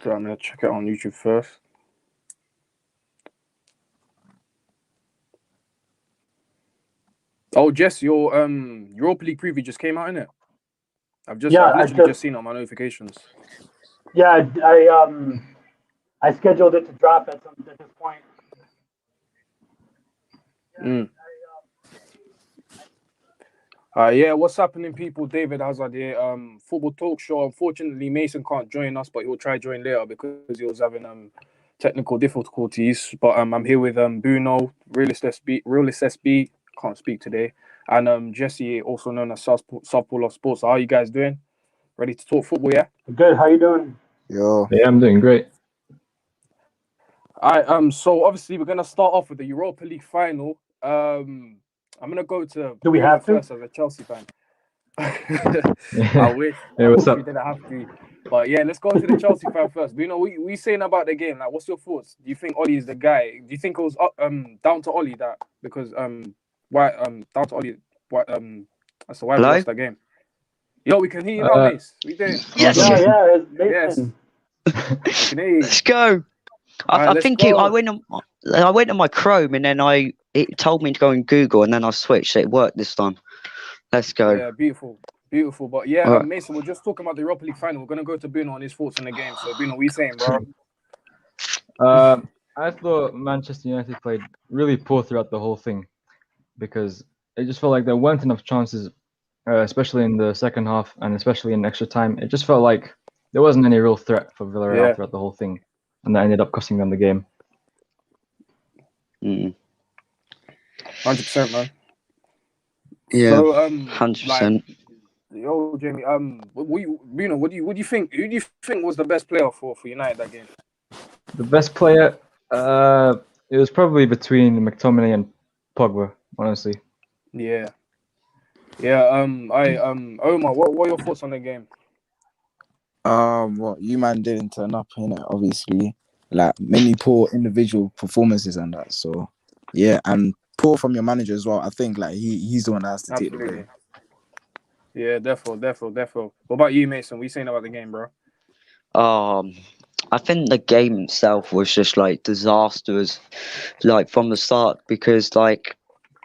So I'm gonna check it on YouTube first. Oh, Jess, your Europa League preview just came out, innit? I've literally just seen it on my notifications. Yeah, I scheduled it to drop at this point. Yeah, what's happening, people? David Hazard here. Football talk show. Unfortunately, Mason can't join us, but he'll try join later because he was having technical difficulties. But I'm here with Bruno, Realist SB. Can't speak today, and Jesse, also known as Southpaw of Sports. How are you guys doing? Ready to talk football? Yeah. Good. How you doing? Yo. Yeah, I'm doing great. All right. So obviously we're gonna start off with the Europa League final. I'm gonna go to Do we Bruno have to? first as a Chelsea fan. I wish. Hey, what's up? We didn't have to. But yeah, let's go to the Chelsea fan first. You know, we saying about the game. Like, what's your thoughts? Do you think Oli is the guy? Do you think it was down to Oli that because down to Oli that's why we lost that game? Yo, we can hear you now, Mace. What you doing? Yes. Yeah, it's Mason. Yes. We can hear you. Let's go. I think I went on my Chrome and then it told me to go on Google and then I switched. So it worked this time. Let's go. Yeah, beautiful. But yeah, Right. Mason, we're just talking about the Europa League final. We're gonna go to Bruno on his thoughts on the game. So Bruno, what are you saying, bro? I thought Manchester United played really poor throughout the whole thing because it just felt like there weren't enough chances, especially in the second half and especially in extra time. It just felt like there wasn't any real threat for Villarreal throughout the whole thing, and that ended up costing them the game. 100%, man. Yeah, So 100%. Yo, Jamie, Bruno, what do you think? Who do you think was the best player for United that game? The best player, it was probably between McTominay and Pogba, honestly. Yeah. Omar, what are your thoughts on the game? Well, you man didn't turn up, innit? Obviously, like many poor individual performances and that. So, yeah, and poor from your manager as well. I think like he's the one that has to take the blame. Yeah, defo. What about you, Mason? What are you saying about the game, bro? I think the game itself was just like disastrous, like from the start because like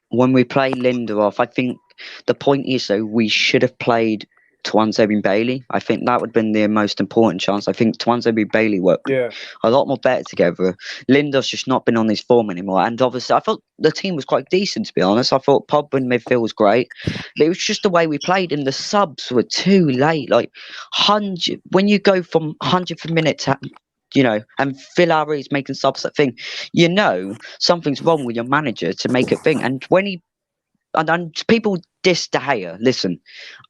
when we play Lindelof, I think the point is though we should have played Tuanzebe Bailey. I think that would have been the most important chance. I think Tuanzebe Bailey worked a lot more better together. Lindelof's just not been on his form anymore. And obviously, I thought the team was quite decent, to be honest. I thought Pogba in midfield was great. But it was just the way we played, and the subs were too late. Like, 100, when you go from 100th minute to, and Villarreal's making subs that thing, something's wrong with your manager to make it thing. And when and people diss De Gea. Listen,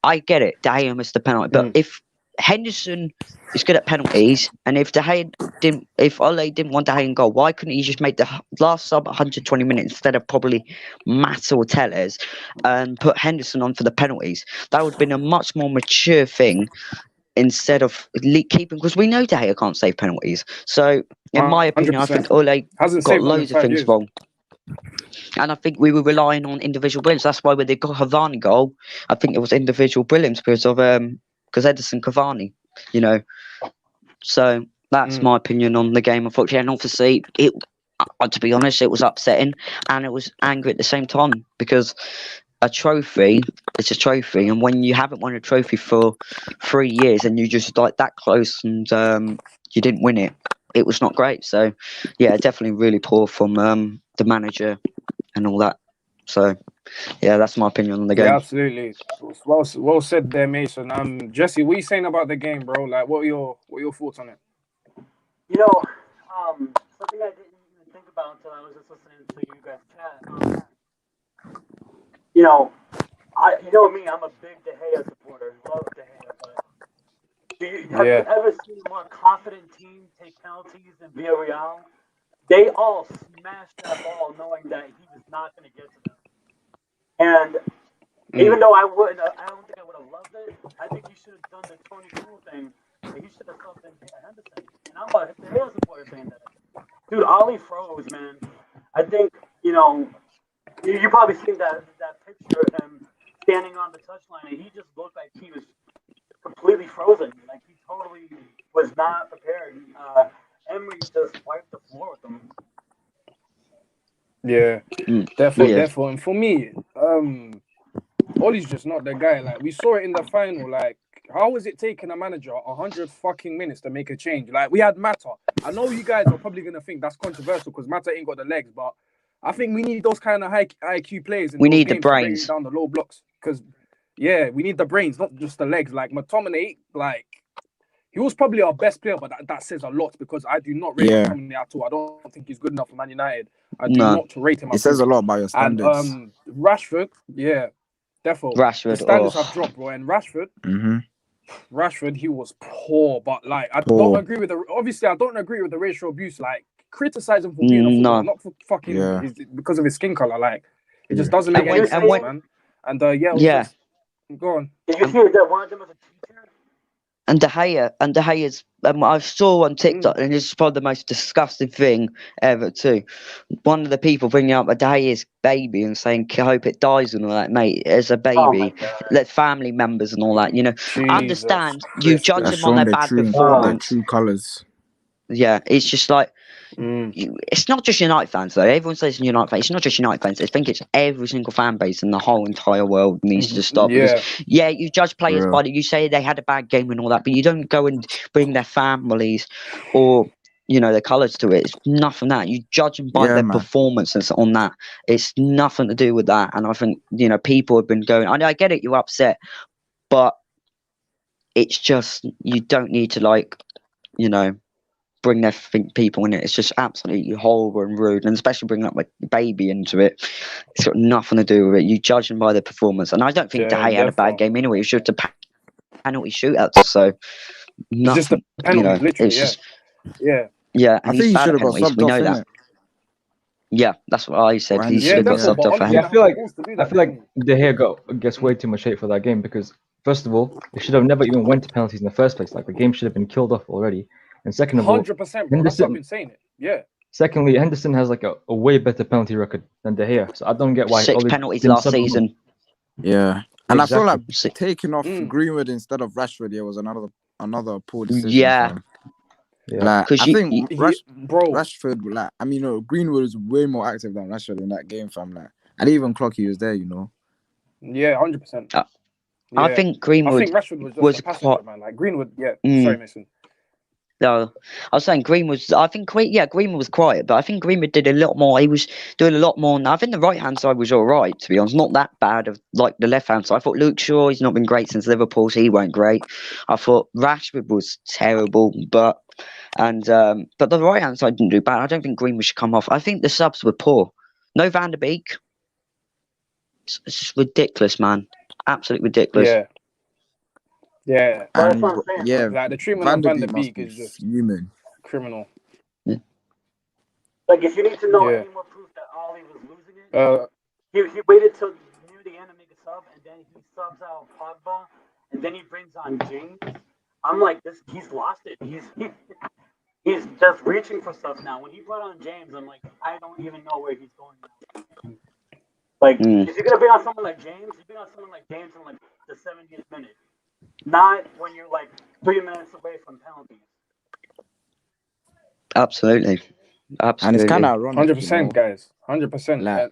I get it. De Gea missed the penalty, but if Henderson is good at penalties, and if Ole didn't want De Gea in goal, why couldn't he just make the last sub 120 minutes instead of probably Matt or Tellez and put Henderson on for the penalties? That would have been a much more mature thing instead of keeping, because we know De Gea can't save penalties. So, in my opinion, 100%. I think Ole got loads of things wrong. And I think we were relying on individual brilliance. That's why when they got Cavani goal, I think it was individual brilliance because Edison Cavani, So that's my opinion on the game, unfortunately. And obviously, to be honest, it was upsetting and it was angry at the same time because a trophy, it's a trophy. And when you haven't won a trophy for 3 years and you just like that close and you didn't win it, it was not great. So, yeah, definitely really poor from the manager and all that. So, yeah, that's my opinion on the game. Yeah, absolutely. Well said there, Mason. Jesse, what are you saying about the game, bro? Like, what are your thoughts on it? Something I didn't even think about until I was just listening to you guys chat. Me, I'm a big De Gea supporter. Love De Gea, but have you ever seen a more confident team take penalties than Villarreal? They all smashed that ball knowing that he was not going to get to them. And even though I don't think I would have loved it, I think he should have done the Tony Cool thing. He should have subbed in Henderson. And I'm a De Gea supporter saying that. Dude, Ollie froze, man. I think, you probably seen that picture of him standing on the touchline, and he just looked like he was completely frozen. Like, he totally was not prepared. Emery just wiped the floor with them. Yeah, Mm. therefore, Yeah. therefore, and for me, Ollie's just not the guy. Like we saw it in the final. Like, how is it taking a manager 100 fucking minutes to make a change? Like we had Mata. I know you guys are probably gonna think that's controversial because Mata ain't got the legs, but I think we need those kind of high IQ players. In We those need the games to bring brains. it down the low blocks. Because yeah, we need the brains, not just the legs. Like McTominay, like he was probably our best player, but that says a lot because I do not rate McTominay at all. I don't think he's good enough for Man United. I do not rate him. It says a lot about your standards. And Rashford, yeah. Therefore, Rashford, the standards have dropped, bro. And Rashford, he was poor. But like, I don't agree with the. Obviously, I don't agree with the racial abuse. Like, criticize him for being a footballer, not for fucking because of his skin color. Like, it just doesn't make any sense, man. And just, go on. Did you hear that one of them was a teacher? And De Gea's, I saw on TikTok, and this is probably the most disgusting thing ever too. One of the people bringing up a De Gea's baby and saying, I hope it dies and all that, mate. As a baby, family members and all that, you know. I understand you judge them on their bad performance. True colours. Yeah, it's just like, it's not just United fans though. Everyone says United fans. It's not just United fans. I think it's every single fan base in the whole entire world needs to stop. Yeah, you judge players by you say they had a bad game and all that, but you don't go and bring their families or their colours to it. It's nothing that you judge them by their performances on that. It's nothing to do with that. And I think people have been going. I get it. You're upset, but it's just you don't need to bring their people in it. It's just absolutely horrible and rude, and especially bringing up my baby into it. It's got nothing to do with it. You judge them by their performance, and I don't think De Gea had a bad game anyway. He was just a penalty shootout, so nothing. Just a penalty, literally. Yeah. I think he should have got subbed off, innit? Yeah, that's what I said. He should have got subbed off for him. I feel like De Gea gets way too much hate for that game because first of all, he should have never even went to penalties in the first place. Like the game should have been killed off already. And second of all, 100%, bro. That's what I've been saying it. Yeah. Secondly, Henderson has like a way better penalty record than De Gea, so I don't get why 6 penalties last season. Yeah, and I feel like taking off Greenwood instead of Rashford was another poor decision. Yeah. Like, I think Rashford, like, I mean, Greenwood was way more active than Rashford in that game, fam. Like, and even Clocky was there, Yeah, 100%. I think Greenwood. I think Rashford was a passenger, man. Like Greenwood, Sorry, Mason. No, I was saying Greenwood was quiet, but I think Greenwood did a lot more. He was doing a lot more. I think the right hand side was all right, to be honest. Not that bad of like the left hand side. I thought Luke Shaw, he's not been great since Liverpool, so he weren't great. I thought Rashford was terrible, but the right hand side didn't do bad. I don't think Greenwood should come off. I think the subs were poor. No Van der Beek. It's ridiculous, man. Absolutely ridiculous. Yeah. And like the treatment of Van der Beek is just human, criminal. Like if you need to know any more proof that Ollie was losing it, he waited till near the end to make a sub, and then he subs out Pogba, and then he brings on James. I'm like, he's lost it. He's just reaching for stuff now. When he brought on James, I'm like, I don't even know where he's going now. Like, if you're gonna bring on someone like James, you bring on someone like James in like the 70th minute. Not when you're like 3 minutes away from penalties. Absolutely. And it's kind of ironic. 100%, guys. 100%. Like,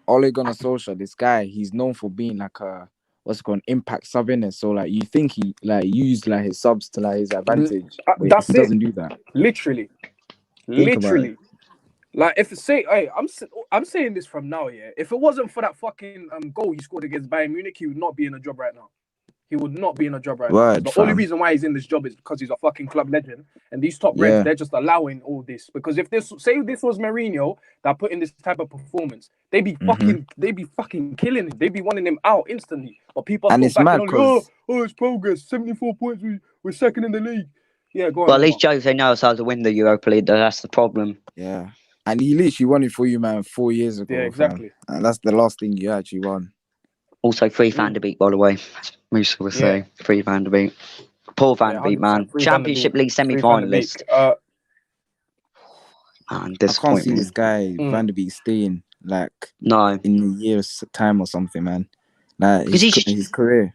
Ole Gunnar Solskjaer, this guy, he's known for being like a impact sub in it. So like, you think he like used like his subs to like his advantage. But he doesn't do that. Literally. Like I'm saying this from now, if it wasn't for that fucking goal he scored against Bayern Munich, he would not be in a job right now. He would not be in a job right now. The only reason why he's in this job is because he's a fucking club legend, and these top reds, they're just allowing all this. Because if this was Mourinho that put in this type of performance, they'd be fucking killing him. They'd be wanting him out instantly. But people are still backing on, it's progress, 74 points, we're second in the league. Yeah, go on. Well, at least Jose knows how to win the Europa League. That's the problem. Yeah. And he literally won it for you, man, 4 years ago. Yeah, exactly. Fam. And that's the last thing you actually won. Also, free Van der Beek, by the way. Musa was saying, free Van der Beek. Poor Van der Beek, man. Championship League semi-finalist. Man, I can't see this guy, Van der Beek, staying, like, in a year's time or something, man. Like, his career.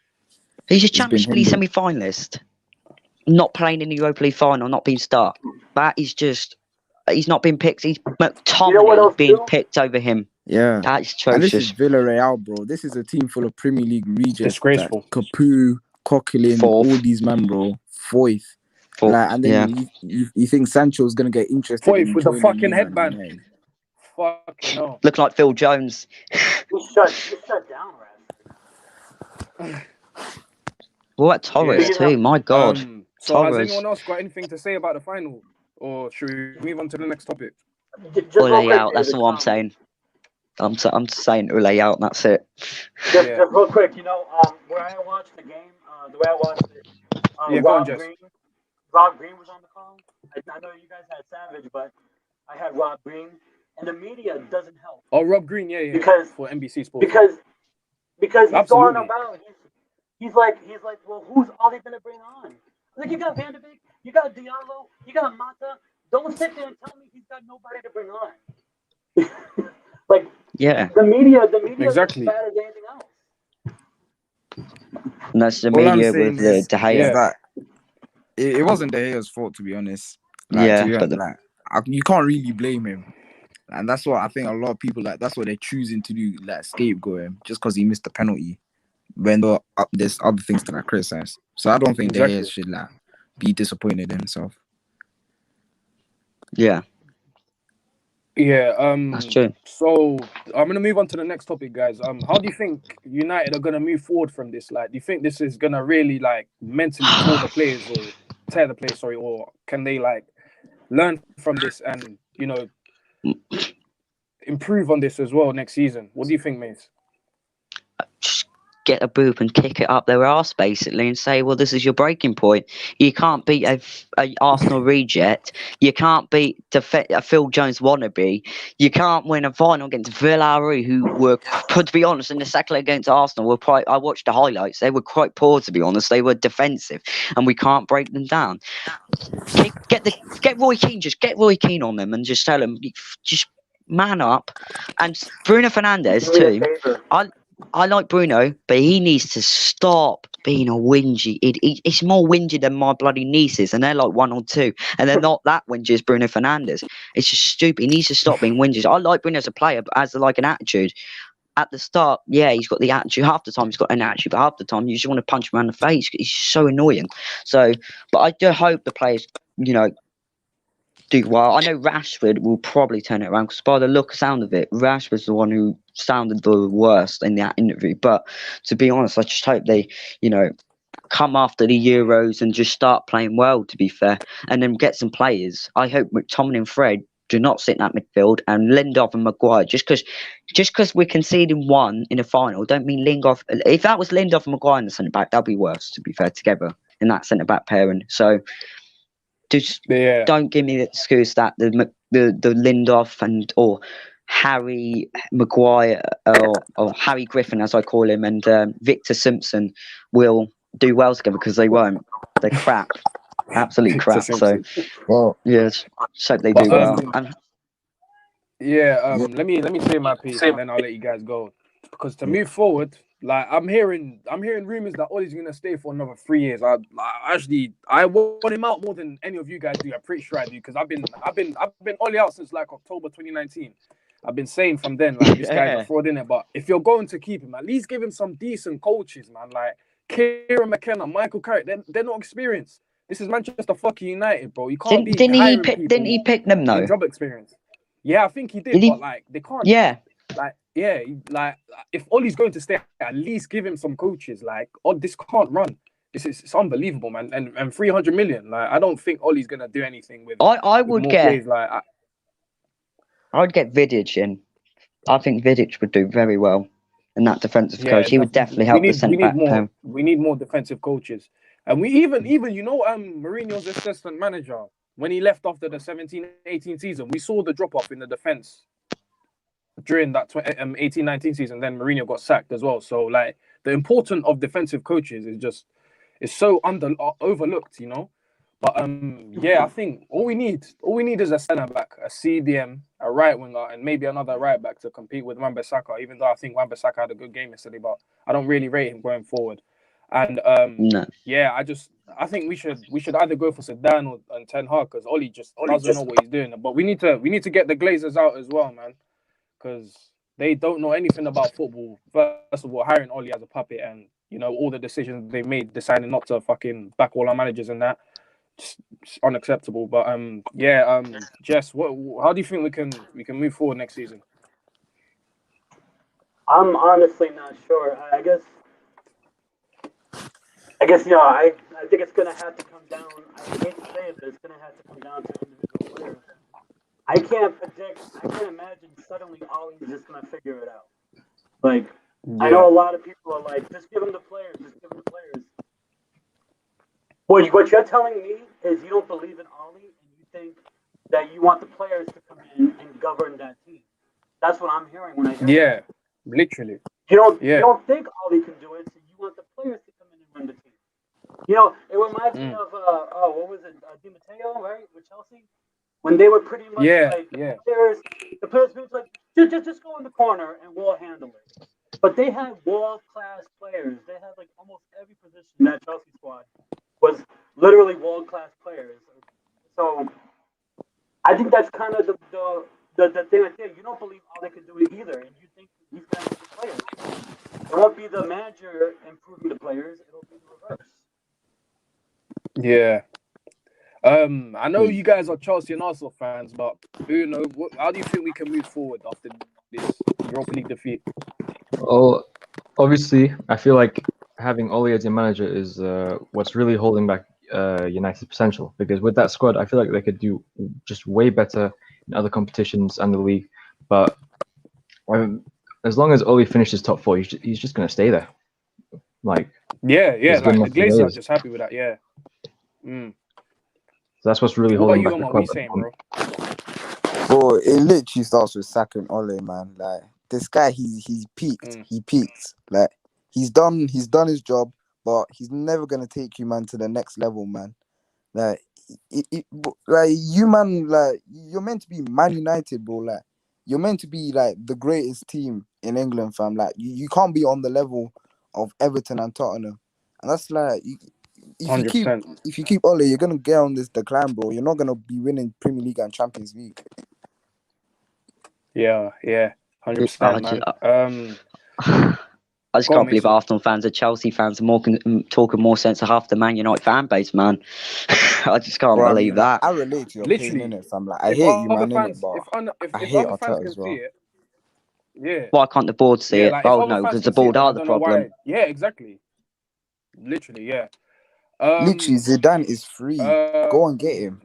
He's a Championship League semi-finalist. not playing in the Europa League final, not being start. That is just, he's not been picked. He's McTominay being picked over him. Yeah. That's atrocious. And this is Villarreal, bro. This is a team full of Premier League rejects. Disgraceful. Capu, Coquelin, all these men, bro. Fourth. Like, and then you think Sancho's gonna get interested Fourth with the fucking headband. Man. Fucking no. Look like Phil Jones. You shut down, Raz. What Torres too? My God. So Torres. has anyone else got anything to say about the final, or should we move on to the next topic? Ule out. That's all I'm saying. I'm saying Ule out. And that's it. Just real quick, where I watched the game, the way I watched it, Rob Green was on the call. I know you guys had Savage, but I had Rob Green, and the media doesn't help. Oh, Rob Green, yeah, because for NBC Sports. Because he's going about. He's like, well, who's Ollie gonna bring on? Like, you got Van de Beek, you got Diallo, you got Mata. Don't sit there and tell me he's got nobody to bring on. Like, the media exactly. is bad as anything else. And that's the media with the De Gea. It wasn't De Gea's fault, to be honest. You can't really blame him, and that's what I think. A lot of people that's what they're choosing to do, like scapegoat him just because he missed the penalty. When there's other things that I criticize, so I don't think De Gea should be disappointed in himself. Yeah. That's true. So I'm gonna move on to the next topic, guys. How do you think United are gonna move forward from this? Like, do you think this is gonna really mentally tear the players, or can they learn from this and improve on this as well next season? What do you think, mates? Just get a boot and kick it up their arse, basically, and say, well, this is your breaking point. You can't beat a Arsenal reject. You can't beat a Phil Jones wannabe. You can't win a final against Villarreal, who were, to be honest, in the second leg against Arsenal, I watched the highlights. They were quite poor, to be honest. They were defensive, and we can't break them down. Get Roy Keane. Just get Roy Keane on them and just tell them, just man up. And Bruno Fernandes too. I like Bruno, but he needs to stop being a whingy. It's more whingy than my bloody nieces, and they're like 1 or 2, and they're not that whingy as Bruno Fernandes. It's just stupid. He needs to stop being whingy. I like Bruno as a player, but as an attitude. At the start, he's got the attitude. Half the time he's got an attitude, but half the time you just want to punch him around the face. He's so annoying. So, but I do hope the players, do well. I know Rashford will probably turn it around because by the sound of it, Rashford's the one who sounded the worst in that interview. But to be honest, I just hope they, come after the Euros and just start playing well, to be fair, and then get some players. I hope McTominay and Fred do not sit in that midfield, and Lindelof and Maguire. Just because we're conceding 1 in the final, don't mean Lindelof. If that was Lindelof and Maguire in the centre back, that'd be worse, to be fair, together in that centre back pairing. So. Just don't give me the excuse that the Lindelof or Harry Maguire or Harry Griffin, as I call him, and Victor Simpson will do well together, because they won't. They're crap, absolute crap. So, just hope they do well. Let me say my piece, and then I'll let you guys go. Because to move forward, I'm hearing rumors that Ollie's gonna stay for another 3 years. I want him out more than any of you guys do. I'm pretty sure I do, because I've been Ollie out since October 2019. I've been saying from then this guy's a fraud in it. But if you're going to keep him, at least give him some decent coaches, man. Like Kieran McKenna, Michael Carrick. They're not experienced. This is Manchester fucking United, bro. You can't didn't he pick them though? Job experience. Yeah, I think he did. But they can't. Yeah. If Ollie's going to stay, at least give him some coaches. This can't run. It's unbelievable, man. And 300 million. I don't think Ollie's gonna do anything with. I would get. I'd get Vidic in. I think Vidic would do very well in that defensive coach. He would definitely help the centre back. We need more defensive coaches, and we even Mourinho's assistant manager, when he left after the 17-18 season, we saw the drop off in the defense. During that 18-19 season, then Mourinho got sacked as well. So the importance of defensive coaches is so overlooked, But I think all we need is a centre back, a CDM, a right winger, and maybe another right back to compete with Wan-Bissaka. Even though I think Wan-Bissaka had a good game yesterday, but I don't really rate him going forward. And I I think we should either go for Zidane or and Ten Hag, because Oli just doesn't know what he's doing. But we need to get the Glazers out as well, man, because they don't know anything about football. First of all, hiring Oli as a puppet, and all the decisions they made, deciding not to fucking back all our managers and that, just unacceptable. But Jess, how do you think we can move forward next season? I'm honestly not sure. I guess I think it's gonna have to come down. I hate to say it, but it's gonna have to come down to individual players. I can't imagine suddenly Ollie's just gonna figure it out. Like, I know a lot of people are like, just give him the players, What you're telling me is you don't believe in Ollie, and you think that you want the players to come in and govern that team. That's what I'm hearing when I hear. Yeah, literally. You don't think Ollie can do it, so you want the players to come in and run the team. It reminds me of what was it, Di Matteo, right, with Chelsea, when they were pretty much the players were like, just go in the corner and we'll handle it. But they had world-class players. They had like almost every position in that Chelsea squad was literally world-class players. So I think that's kind of the thing right there. You don't believe Ollie can do it either, and you think he's going to get the players. It won't be the manager improving the players. It'll be the reverse. Yeah. I know you guys are Chelsea and Arsenal fans, but how do you think we can move forward after this Europa League defeat? Well, obviously, I feel like having Ole as your manager is what's really holding back United's potential. Because with that squad, I feel like they could do just way better in other competitions and the league. But as long as Ole finishes top 4, he's just going to stay there. Like, like the Glazers are just happy with that. Yeah. So that's what's really holding back the club. What are you saying, bro? Bro, it literally starts with Saka and Ole, man. Like, this guy, he's peaked. He peaked. Like, he's done his job, but he's never gonna take you, man, to the next level, man. Like, you, man, like, you're meant to be Man United, bro. Like, you're meant to be like the greatest team in England, fam. Like, you can't be on the level of Everton and Tottenham, and that's like. If you keep Ole, you're gonna get on this decline, bro. You're not gonna be winning Premier League and Champions League. Yeah, 100%, man. I just can't believe Arsenal fans and Chelsea fans are talking more sense of half the Man United fan base, man. I just can't believe that. I relate to your pain, innit? I'm like, I hate you, man, innit? But I hate Arteta as well. Yeah. Why can't the board see it? Oh no, because the board are the problem. Yeah, exactly. Literally, yeah. Literally, Zidane is free. Go and get him.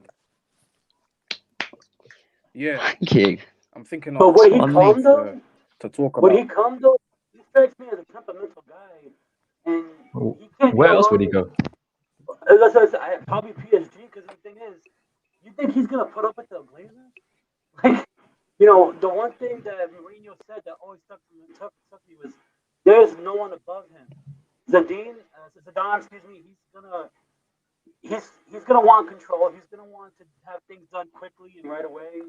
Yeah. Thank you. I'm thinking of. But would he come though? To talk about. Would he come though? He strikes me as a temperamental guy, and he can't. Where else would he go? Probably PSG. Because the thing is, you think he's gonna put up with the Glazers? Like, the one thing that Mourinho said that always stuck to me was, "There's no one above him." Zidane, excuse me, he's gonna want control. He's gonna want to have things done quickly and right away,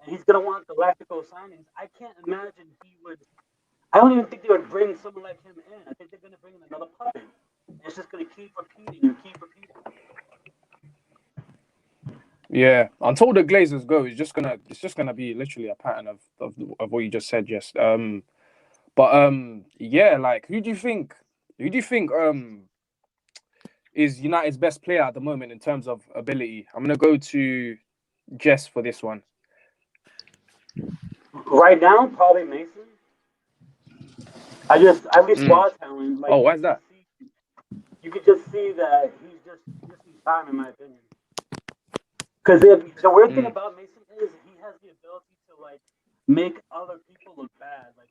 and he's gonna want galactical signings. I can't imagine he would. I don't even think they would bring someone like him in. I think they're gonna bring in another puppet. It's just gonna keep repeating. Yeah, until the Glazers go, it's just gonna be literally a pattern of what you just said, Jess. Like, who do you think is United's best player at the moment in terms of ability? I'm gonna go to Jess for this one. Right now, probably Mason. I least raw talent. Like, why is that? You could just see that he's just needs time, in my opinion. Because the weird thing about Mason is he has the ability to like make other people look bad. Like,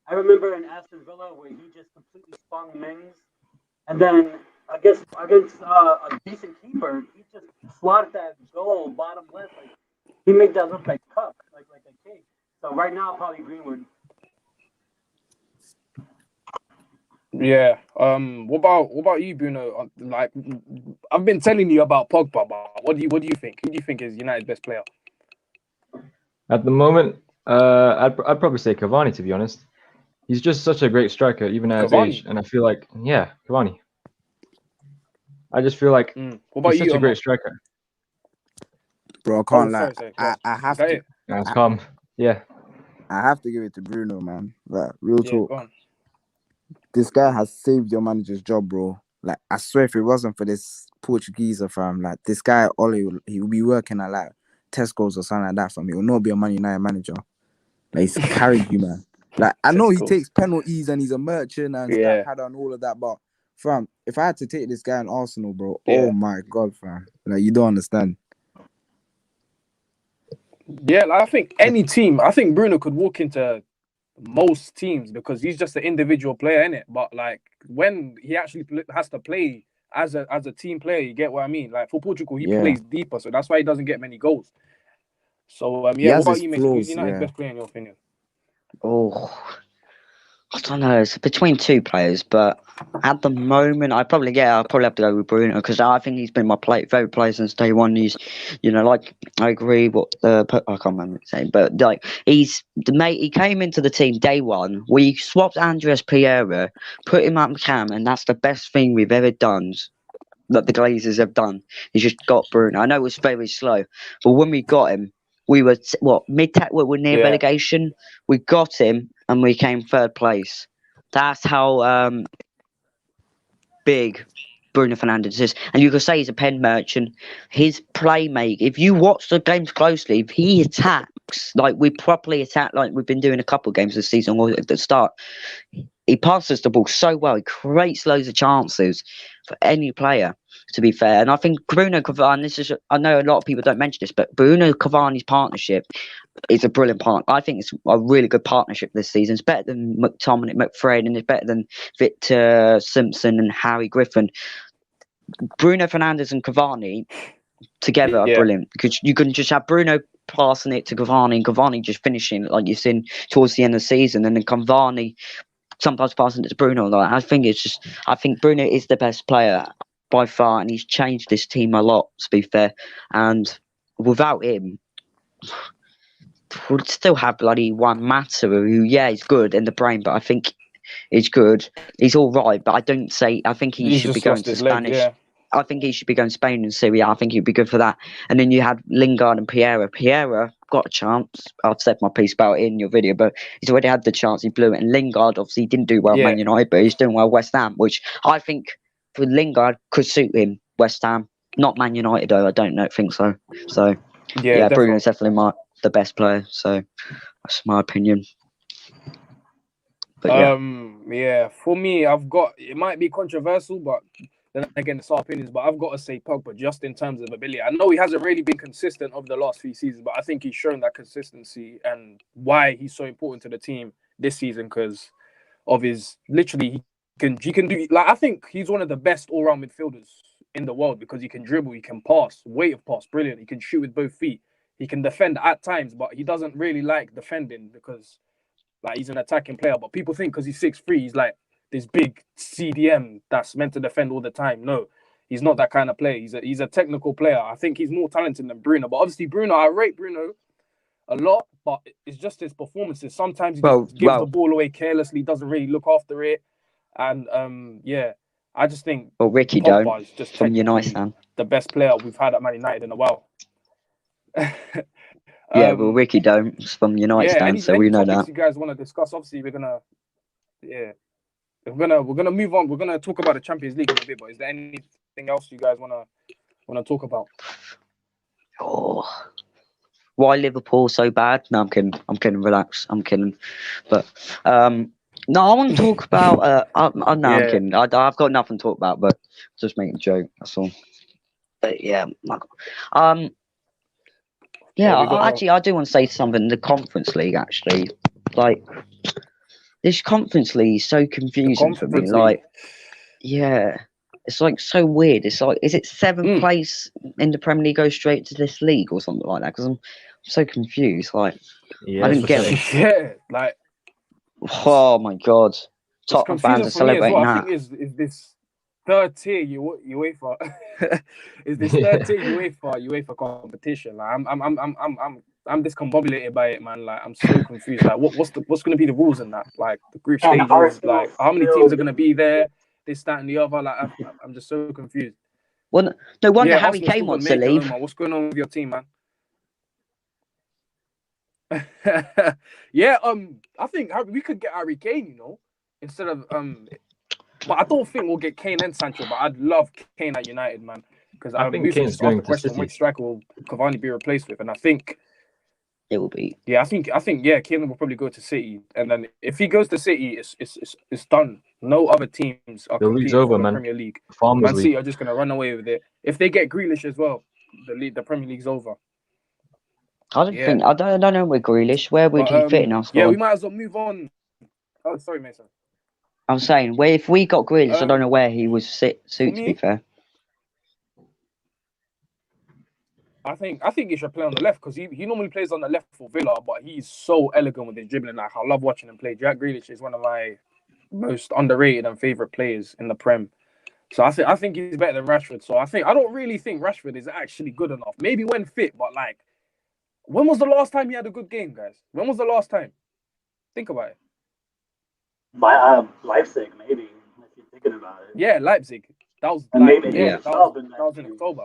I remember in Aston Villa where he just completely spun Mings, and then against a decent keeper, he just slotted that goal bottom left. Like, he made that look like cup, like a cake. So right now, probably Greenwood. Yeah. What about you, Bruno? Like, I've been telling you about Pogba, but what do you think? Who do you think is United's best player? At the moment, I'd probably say Cavani, to be honest. He's just such a great striker, even at his age. And I feel like, Cavani. I just feel like What about he's you, such a Omar? great striker. Bro, I can't lie. Sorry. I have Is that to. it? Yeah, it's calm. Yeah. I have to give it to Bruno, man. Like, real Yeah, talk. go on. This guy has saved your manager's job, bro. Like, I swear, if it wasn't for this Portuguese fam, like this guy Oli, he will be working at like Tesco's or something like that. Fam, he will not be a Man United manager. Like, he's carried you, man. Like, I know he Tesco's. takes penalties and he's a merchant and Yeah. stat pad and all of that, but fam, if I had to take this guy in Arsenal, bro, Yeah. oh my god, fam, like you don't understand. Yeah, like, I think any team, I think Bruno could walk into most teams because he's just an individual player, innit? But like when he actually has to play as a team player, you get what I mean? Like for Portugal, he plays deeper, so that's why he doesn't get many goals. So what about you, Mason? Who's United's best player in your opinion? Oh, I don't know. It's between two players, but at the moment, I'll probably have to go with Bruno because I think he's been my favorite player since day one. He's, like I agree what I can't remember saying, but like he's the mate. He came into the team day one. We swapped Andreas Pereira, put him at McCann, and that's the best thing we've ever done. That the Glazers have done. He just got Bruno. I know it was very slow, but when we got him, we were we're near relegation. We got him and we came third place. That's how big Bruno Fernandes is. And you could say he's a pen merchant. His playmaking, if you watch the games closely, if he attacks like we properly attack, like we've been doing a couple of games this season or at the start, he passes the ball so well. He creates loads of chances for any player, to be fair. And I think Bruno Cavani, I know a lot of people don't mention this, but Bruno Cavani's partnership is a brilliant part. I think it's a really good partnership this season. It's better than McTominay, McFred, and it's better than Victor Simpson and Harry Griffin. Bruno Fernandes and Cavani together are brilliant because you can just have Bruno passing it to Cavani and Cavani just finishing it like you've seen towards the end of the season, and then Cavani sometimes passing it to Bruno. Like, I think Bruno is the best player by far, and he's changed this team a lot, to be fair. And without him, we'd still have bloody Juan Mata, who, he's good in the brain, but I think he's good. He's all right, but I think he should be going to Spanish. I think he should be going to Spain and Syria. I think he'd be good for that. And then you had Lingard and Pereira. Pereira got a chance. I've said my piece about it in your video, but he's already had the chance. He blew it. And Lingard obviously didn't do well at Man United, but he's doing well at West Ham, which I think for Lingard could suit him. West Ham, not Man United though. I don't think so. So Bruno's definitely the best player. So that's my opinion. But for me, it might be controversial, but then again, it's our opinions. But I've got to say Pogba, just in terms of ability. I know he hasn't really been consistent over the last few seasons, but I think he's shown that consistency and why he's so important to the team this season because of his literally he can do, like, I think he's one of the best all-round midfielders in the world because he can dribble, he can pass, weight of pass, brilliant. He can shoot with both feet. He can defend at times, but he doesn't really like defending because like he's an attacking player. But people think because he's 6'3", he's like this big CDM that's meant to defend all the time. No, he's not that kind of player. He's a technical player. I think he's more talented than Bruno. But obviously I rate Bruno a lot, but it's just his performances. Sometimes he just gives the ball away carelessly, doesn't really look after it. And I just think Ricky Pogba is just from United, the best player we've had at Man United in a while. Ricky Dome's from United, so we know that. You guys want to discuss? Obviously, we're gonna move on. We're gonna talk about the Champions League in a bit. But is there anything else you guys wanna talk about? Oh, why Liverpool so bad? No, I'm kidding. Relax. I'm kidding. But no, I want to talk about. I'm kidding. I've got nothing to talk about, but just making a joke. That's all. But I do want to say something. The Conference League, actually, like this Conference League is so confusing for me. Like, it's like so weird. It's like, is it seventh place in the Premier League goes straight to this league or something like that? Because I'm so confused. Like, I didn't get it. Yeah, like. Oh my God! Tottenham fans are celebrating that. I think is this third tier UEFA? Is this third tier UEFA competition? Like, I'm discombobulated by it, man. Like, I'm so confused. Like, what's going to be the rules in that? Like, the group stages. Like, how many teams are going to be there? This, that, and the other. Like, I'm just so confused. Well, no wonder Yeah, Harry Arsenal Kane still wants gonna to make it, leave. Omar. What's going on with your team, man? Yeah, I think we could get Harry Kane, instead of but I don't think we'll get Kane and Sancho. But I'd love Kane at United, man, because I think Musa Kane's just asked going the to question, City. which striker will Cavani be replaced with? And I think It will be. Yeah, I think Kane will probably go to City, and then if he goes to City, it's done. No other teams are The league's competing over, for the man. Premier League. Farmers Man League. City are just gonna run away with it. If they get Grealish as well, the Premier League's over. I don't Yeah. know with Grealish. Where would he fit in our squad? Yeah, we might as well move on. Oh, sorry, Mason. I'm saying, if we got Grealish, I don't know where he would suit. To be fair, I think he should play on the left because he normally plays on the left for Villa, but he's so elegant with his dribbling. Like, I love watching him play. Jack Grealish is one of my most underrated and favorite players in the Prem. So I think he's better than Rashford. So I don't really think Rashford is actually good enough. Maybe when fit, but like, when was the last time he had a good game, guys? When was the last time? Think about it. Leipzig, maybe. If you're thinking about it. Yeah, Leipzig. That was And like, maybe that was in October.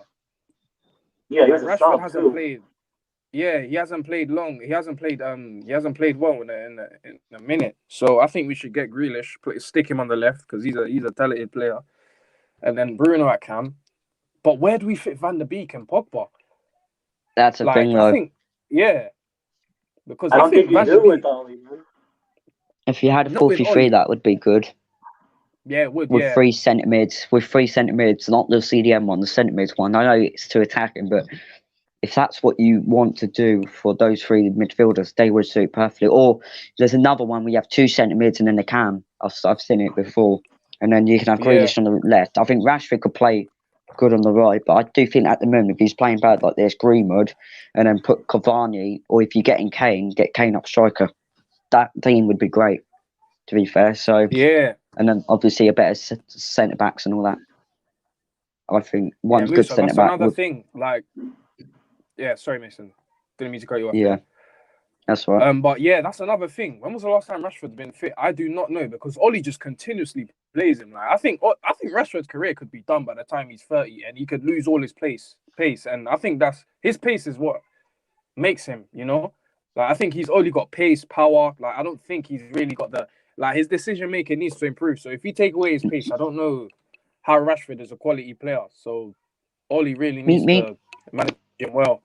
Yeah, he was a Rashford sub hasn't too. played. Yeah, he hasn't played long. He hasn't played well in a minute. So I think we should get Grealish, stick him on the left because he's a talented player, and then Bruno at cam. But where do we fit Van der Beek and Pogba? That's a thing, though. I think, yeah, because I don't think Van you der do with Beek. Oli, man. If you had a Not with 4-3-3, Oli. that would be good. Yeah, it would. With Yeah, 3 centre mids, not the CDM one, the centre mids one. I know it's to attacking, but if that's what you want to do for those 3 midfielders, they would suit perfectly. Or there's another one where you have 2 centre mids and then a cam. I've seen it before, and then you can have Grealish on the left. I think Rashford could play good on the right, but I do think at the moment if he's playing bad like this, Greenwood, and then put Cavani, or if you're getting Kane, get Kane up striker. That team would be great, to be fair. So yeah. and then obviously a better centre backs and all that. I think one good Musa, centre that's back. another thing. Like, yeah, sorry, Mason. Didn't mean to cut you off. Yeah, there. that's right. But yeah, that's another thing. When was the last time Rashford's been fit? I do not know because Oli just continuously plays him. Like, I think Rashford's career could be done by the time he's 30, and he could lose all his pace. And I think that's his pace is what makes him. Like, I think he's only got pace, power. Like, I don't think he's really got his decision making needs to improve. So if you take away his pace, I don't know how Rashford is a quality player. So Oli really needs to manage him well.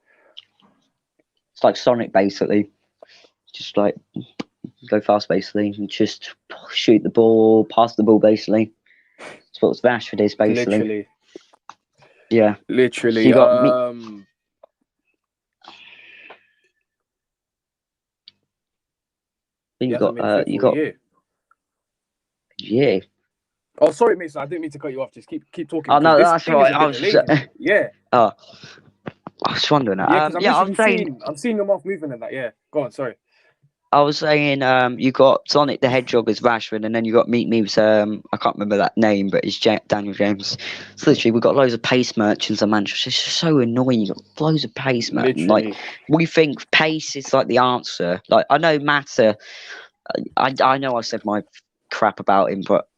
It's like Sonic, basically. Just like go fast, basically, and just shoot the ball, pass the ball, basically. That's what Rashford is, basically. Literally. Yeah. Literally. So you got Yeah. Oh, sorry, Mason. I didn't mean to cut you off. Just keep talking. Oh no, that's right. Yeah. I was wondering that. I'm seeing them off moving and that. Yeah. Go on. Sorry. I was saying, you got Sonic the Hedgehog as Rashford, and then you got Meet Me with I can't remember that name, but it's Daniel James. So literally, we've got loads of pace merchants in Manchester. It's just so annoying. You got loads of pace merchants. Like, we think pace is like the answer. Like, I know Mata. I know I said my crap about him, but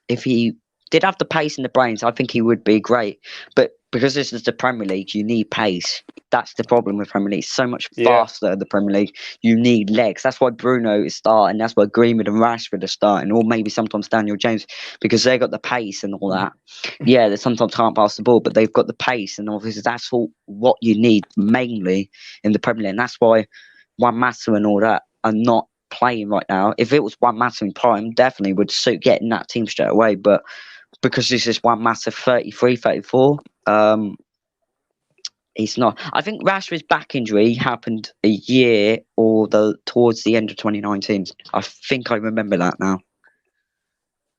if he did have the pace and the brains, I think he would be great. But because this is the Premier League, you need pace. That's the problem with Premier League. It's so much faster in the Premier League. You need legs. That's why Bruno is starting. That's why Greenwood and Rashford are starting, or maybe sometimes Daniel James, because they got the pace and all that. Yeah, they sometimes can't pass the ball, but they've got the pace, and obviously that's what you need mainly in the Premier League. And that's why Juan Mata and all that are not playing right now. If it was Juan Mata in prime, definitely would suit getting that team straight away. But because this is Juan Mata 33, 34, he's not. I think Rashford's back injury happened a year or towards the end of 2019. I think I remember that now.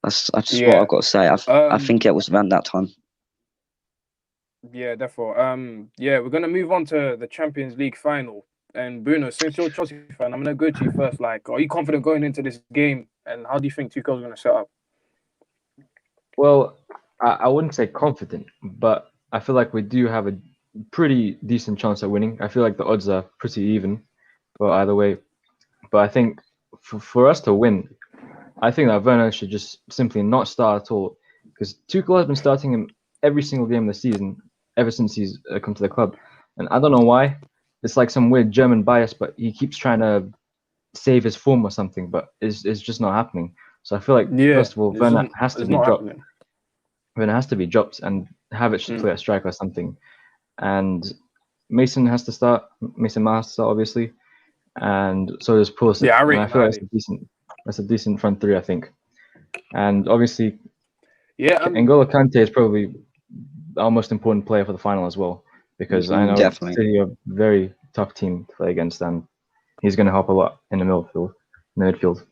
That's what I've got to say. I think it was around that time. Yeah, therefore. Yeah, we're gonna move on to the Champions League final. And Bruno, since you're a Chelsea fan, I'm gonna go to you first. Like, are you confident going into this game? And how do you think Tuchel's gonna set up? Well, I wouldn't say confident, but I feel like we do have a pretty decent chance at winning. I feel like the odds are pretty even, but either way. But I think for us to win, I think that Werner should just simply not start at all, because Tuchel has been starting him every single game of the season ever since he's come to the club. And I don't know why. It's like some weird German bias, but he keeps trying to save his form or something, but it's just not happening. So I feel like, first of all, Werner has to be dropped. Werner has to be dropped, and Havertz should play a striker or something. And Mason has to start. Mason Mount has to start, obviously. And so does Pulisic. Yeah, I feel like that's a decent front three, I think. And obviously, N'Golo Kante is probably our most important player for the final as well, because I know City are a very tough team to play against, and he's going to help a lot in the midfield.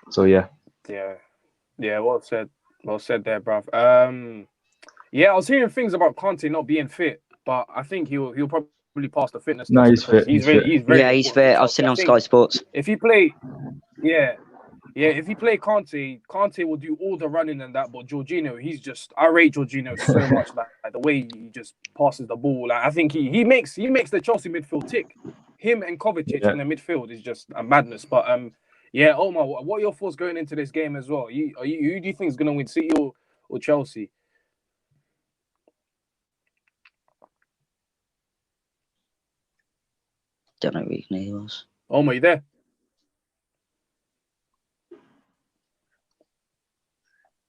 So yeah. Yeah. Well said there, bruv. Yeah, I was hearing things about Kante not being fit, but I think he'll probably pass the fitness test. No, he's fit. He's very fit. I've seen on Sky Sports. If he play, if he play Kante will do all the running and that. But Jorginho, I rate Jorginho so much, like the way he just passes the ball. Like I think he makes the Chelsea midfield tick. Him and Kovacic in the midfield is just a madness. But Omar, what are your thoughts going into this game as well? Who do you think is going to win, City or Chelsea? Don't know who he was. Omar, you there?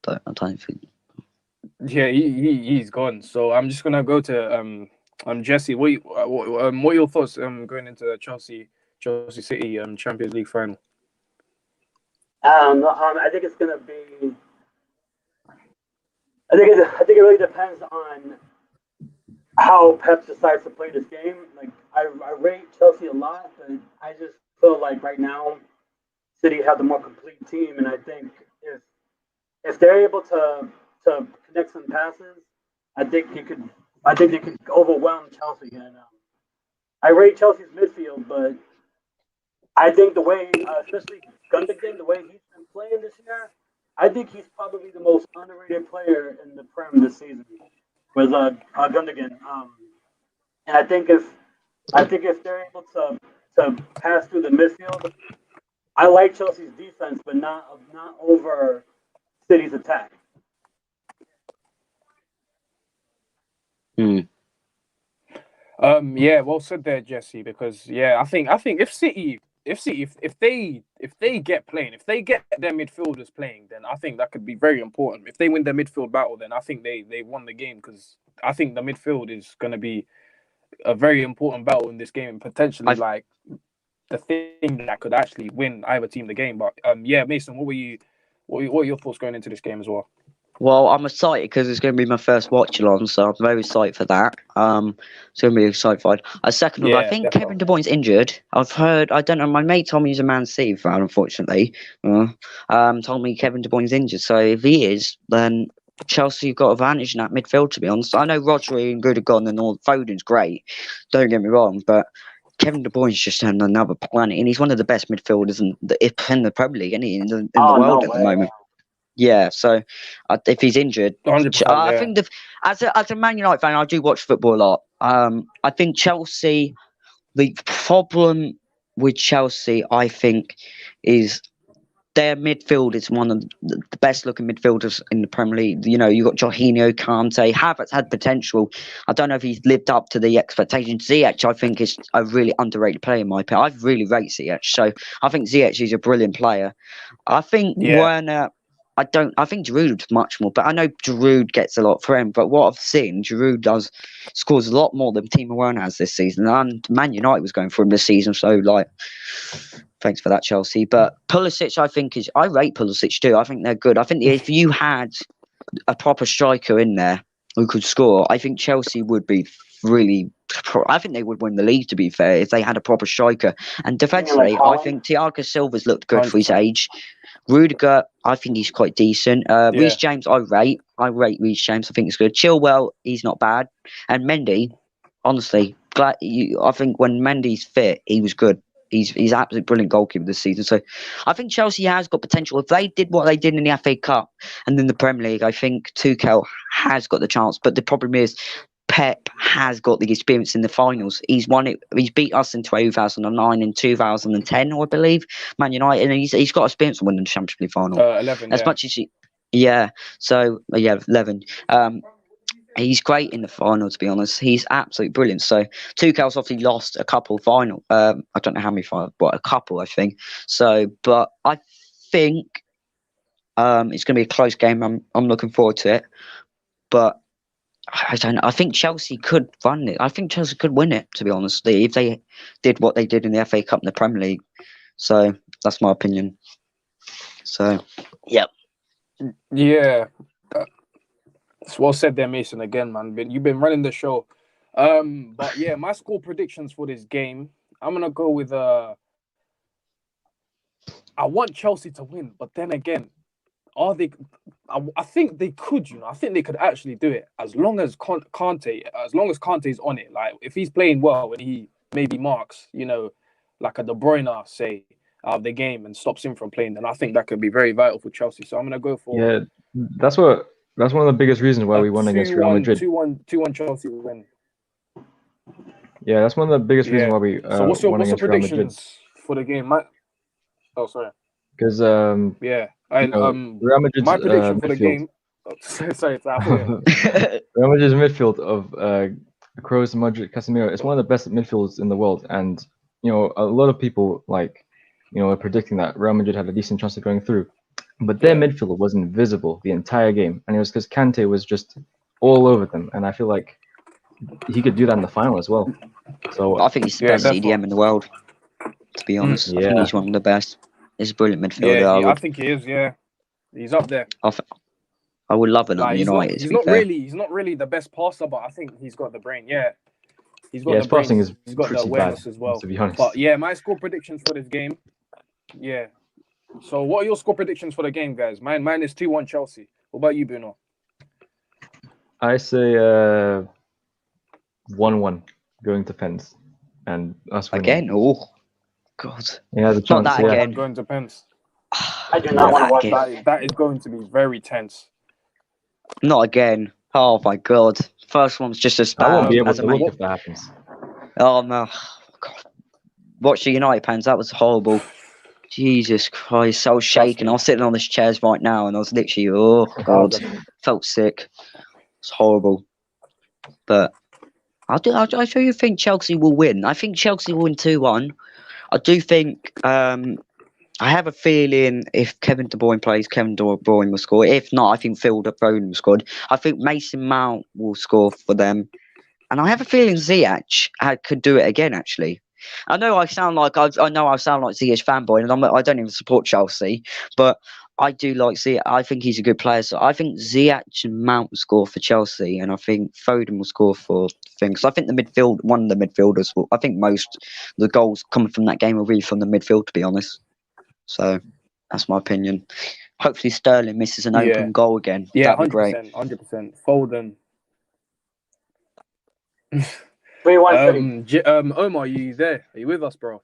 I don't think. Yeah, he's gone. So I'm just gonna go to Jesse. What are your thoughts going into the Chelsea City Champions League final? I think it's gonna be. I think it really depends on how Pep decides to play this game. Like I rate Chelsea a lot, but I just feel like right now City have the more complete team, and I think if they're able to connect some passes, I think they could overwhelm Chelsea. And I rate Chelsea's midfield, but I think the way, especially Gundogan, the way he's been playing this year, I think he's probably the most underrated player in the Prem this season with Gundogan. And I think if they're able to pass through the midfield, I like Chelsea's defense, but not over City's attack. Yeah, well said there, Jesse. Because I think if they get playing, if they get their midfielders playing, then I think that could be very important. If they win their midfield battle, then I think they won the game, because I think the midfield is going to be a very important battle in this game, and potentially like the thing that could actually win either team the game. But Mason, what are your thoughts going into this game as well? Well, I'm excited because it's going to be my first watch along, so I'm very excited for that. It's going to be excited for it. I think definitely. Kevin De Bruyne's injured. I've heard, I don't know, my mate told me he's a Man City fan, unfortunately. Told me Kevin De Bruyne's injured, so if he is, then Chelsea have got advantage in that midfield, to be honest. I know Rodri and Gundogan and all, Foden's great, don't get me wrong, but Kevin De Bruyne's just on another planet, and he's one of the best midfielders in the Premier League, isn't he, in the world at the moment. Yeah, so if he's injured, I think as a Man United fan, I do watch football a lot. I think Chelsea, the problem with Chelsea, I think, is their midfield is one of the best looking midfielders in the Premier League. You know, you got Jorginho, Kante, Havertz had potential. I don't know if he's lived up to the expectations. Ziyech, I think, is a really underrated player in my opinion. I really rate Ziyech, so I think Ziyech is a brilliant player. I think Werner. I think Giroud's much more, but I know Giroud gets a lot for him. But what I've seen, Giroud scores a lot more than Timo Werner has this season. And Man United was going for him this season, so thanks for that, Chelsea. But Pulisic, I rate Pulisic too. I think they're good. I think if you had a proper striker in there who could score, I think Chelsea would be really. I think they would win the league, to be fair, if they had a proper striker. And defensively, I think Thiago Silva's looked good for his age. Rudiger, I think he's quite decent. Reece James, I rate Reece James. I think it's good. Chilwell, he's not bad. And Mendy, honestly, I think when Mendy's fit, he was good. He's absolutely brilliant goalkeeper this season. So I think Chelsea has got potential. If they did what they did in the FA Cup and in the Premier League, I think Tuchel has got the chance. But the problem is, Pep has got the experience in the finals. He's won it. He's beat us in 2009 and 2010, I believe, Man United, and he's got experience of winning the Champions League final. 11, as much as 11. he's great in the final, to be honest. He's absolutely brilliant. So Tuchel's obviously lost a couple final. I don't know how many final, but a couple, I think. So, but I think it's going to be a close game. I'm looking forward to it. But I don't know. I think Chelsea could run it. I think Chelsea could win it, to be honest, if they did what they did in the FA Cup and the Premier League. So that's my opinion. So, yeah. Yeah. It's well said there, Mason, again, man. You've been running the show. But yeah, my score predictions for this game, I'm going to go with... I want Chelsea to win, but then again, are they... I think they could, I think they could actually do it as long as Kante's on it. Like, if he's playing well and he maybe marks, like a De Bruyne, say, out of the game and stops him from playing, then I think that could be very vital for Chelsea. So I'm going to go for... Yeah, that's one of the biggest reasons why we won against Real Madrid. 2-1 Chelsea win. Yeah, that's one of the biggest reasons why we so what's your predictions for the game? Sorry. Because Real Madrid's my prediction for the midfield. Game. Sorry, Real Madrid's midfield of Kroos, Modric, Casemiro. It's one of the best midfields in the world, and a lot of people are predicting that Real Madrid had a decent chance of going through, but their midfield was invisible the entire game, and it was because Kante was just all over them, and I feel like he could do that in the final as well. So I think he's the best CDM in the world, to be honest. I think he's one of the best. He's a brilliant midfielder. Yeah, I think he is. Yeah, he's up there. I would love it on United. He's not really the best passer, but I think he's got the brain. Yeah, he's got the passing brains. is He's got the awareness bad, as well. to be honest. But yeah, my score predictions for this game. Yeah. So what are your score predictions for the game, guys? Mine is 2-1 Chelsea. What about you, Bruno? I say 1-1 going to pens, and us winning. Again? Oh, God. Yeah, the chance. Not that again. Going to pens. I do not want to watch that. That is going to be very tense. Not again. Oh my God. First one's just as bad. I won't be able to look if that happens. Oh no. God. Watch the United pens. That was horrible. Jesus Christ. I was shaking. I was sitting on this chairs right now and I was literally, oh God. Felt sick. It's horrible. But I do think Chelsea will win. I think Chelsea will win 2-1. I do think I have a feeling if Kevin De Bruyne plays, Kevin De Bruyne will score. If not, I think Phil De Bruyne will score. I think Mason Mount will score for them. And I have a feeling Ziyech could do it again, actually. I know I sound like Ziyech fanboy, and I don't even support Chelsea, but I do like Ziyech. I think he's a good player. So I think Ziyech and Mount will score for Chelsea, and I think Foden will score for things. I think one of the midfielders will. I think most of the goals coming from that game will be from the midfield, to be honest. So that's my opinion. Hopefully Sterling misses an open goal again. Yeah, that'd be 100%, 100%. Foden. 3-1 Omar, are you there? Are you with us, bro?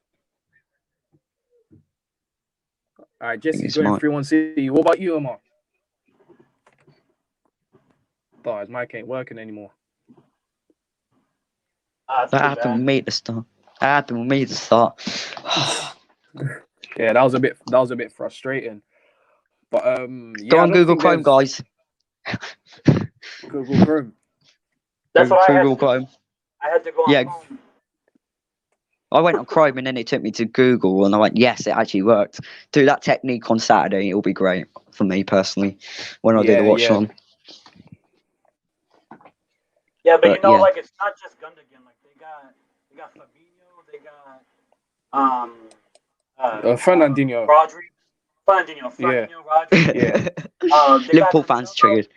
All right, Jesse's going 3-1 City. What about you, Omar? Oh, his mic ain't working anymore. That happened with me at the start. Yeah, that was a bit frustrating. But go on Google Chrome, guys. Google Chrome. That's what Google Chrome. I had to go on Chrome. I went on Chrome and then it took me to Google and I went, yes, it actually worked. Do that technique on Saturday, it'll be great for me personally when I do the watch on. Yeah, but like it's not just Gundogan. Like they got Fabinho, they got Fernandinho. Fernandinho, Rodri. Yeah. Liverpool fans triggered.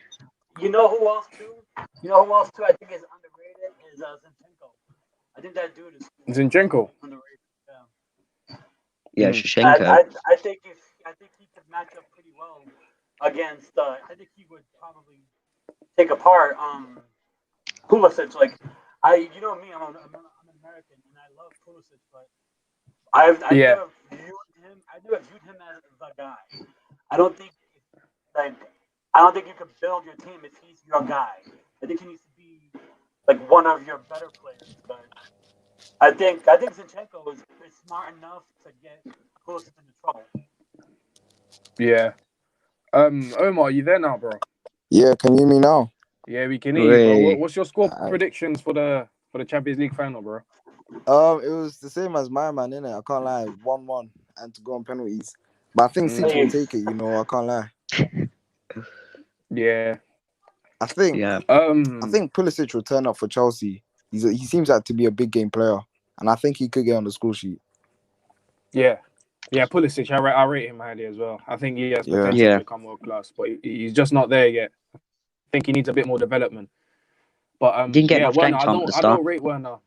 You know who else too? I think is underrated is Zinchenko. I think that dude is Zinchenko. Underrated. Yeah, Shevchenko. I think he could match up pretty well against. I think he would probably take apart Pulisic. Like you know me, I'm an American and I love Pulisic, but I've never viewed him as the guy. I don't think you can build your team if he's your guy. I think he needs to be like one of your better players. But I think Zinchenko is smart enough to get Pulisic into trouble. Yeah. Omar, are you there now, bro? Yeah, can you hear me now? Yeah, we can hear you, bro. Wait. What's your score predictions for the Champions League final, bro? It was the same as my man, innit? I can't lie, 1-1 and to go on penalties. But I think City will take it. You know, I can't lie. Yeah. I think Pulisic will turn up for Chelsea. He seems like to be a big game player, and I think he could get on the score sheet. Yeah, Pulisic, I rate him highly as well. I think he has potential to become world class, but he's just not there yet. I think he needs a bit more development. But didn't get much game time I don't rate Werner.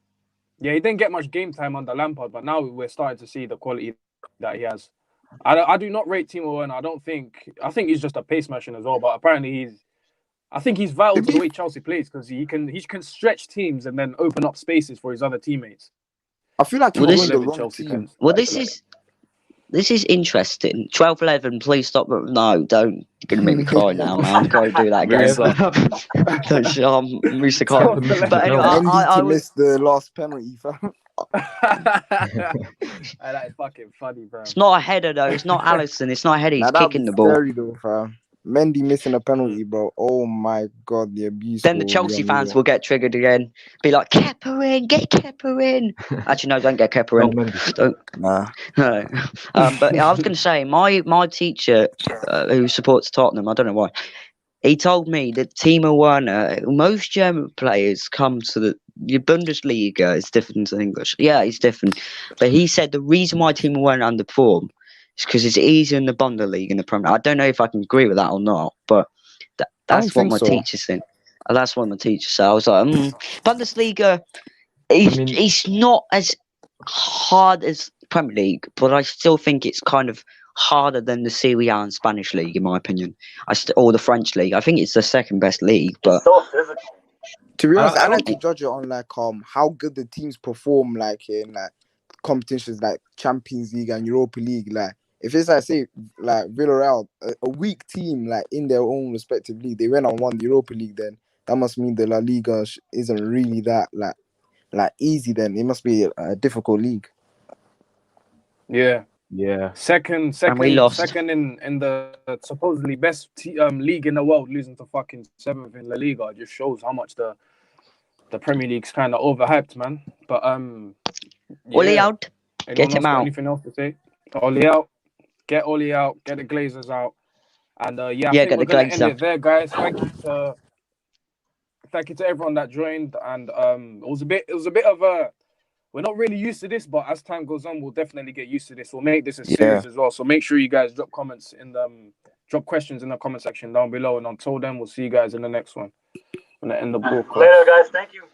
Yeah, he didn't get much game time under Lampard, but now we're starting to see the quality that he has. I do not rate Timo Werner. I think he's just a pace machine as well. But apparently I think he's vital to the way Chelsea plays because he can stretch teams and then open up spaces for his other teammates. I feel like he's the wrong team. Well, this is interesting. 12-11, please stop. No, don't. You're going to make me cry now, man. Go do that again. Mr. Carter. But anyway, I missed the last penalty, fam. That is fucking funny, bro. It's not a header, though. It's not Alisson. It's not a header. He's kicking the ball. Scary, though, fam. Mendy missing a penalty, bro. Oh my god, the abuse. Then the Chelsea fans will get triggered again. Be like, Kepa in, get Kepa in. Actually, no, don't get Kepa in. Don't. Nah. No. But I was going to say, my teacher who supports Tottenham, I don't know why, he told me that Timo Werner, most German players come to the Bundesliga. It's different in English. Yeah, it's different. But he said the reason why Timo Werner underperformed it's because it's easier in the Bundesliga in the Premier. I don't know if I can agree with that or not, but that's what my teacher said. That's what my teacher said. I was like, Bundesliga, it's not as hard as Premier League, but I still think it's kind of harder than the Serie A and Spanish league, in my opinion, or the French league. I think it's the second best league, but so physical. To be honest, I like to judge it on like how good the teams perform, like in like competitions like Champions League and Europa League, like. If it's like say like Villarreal, a weak team like in their own respective league, they went and won the Europa League, then that must mean the La Liga isn't really that like easy. Then it must be a difficult league. Yeah. Second and we lost. Second in the supposedly best league in the world, losing to fucking 7th in La Liga just shows how much the Premier League's kind of overhyped, man. But Oli out, get him out. Anything else to say? Oli out. Get Oli out, get the Glazers out, and I think we're gonna end it there, guys. Thank you to everyone that joined, and it was a bit of a. We're not really used to this, but as time goes on, we'll definitely get used to this. We'll make this a series as well. So make sure you guys drop questions in the comment section down below, and until then, we'll see you guys in the next one. I'm gonna end the broadcast. Later, guys. Thank you.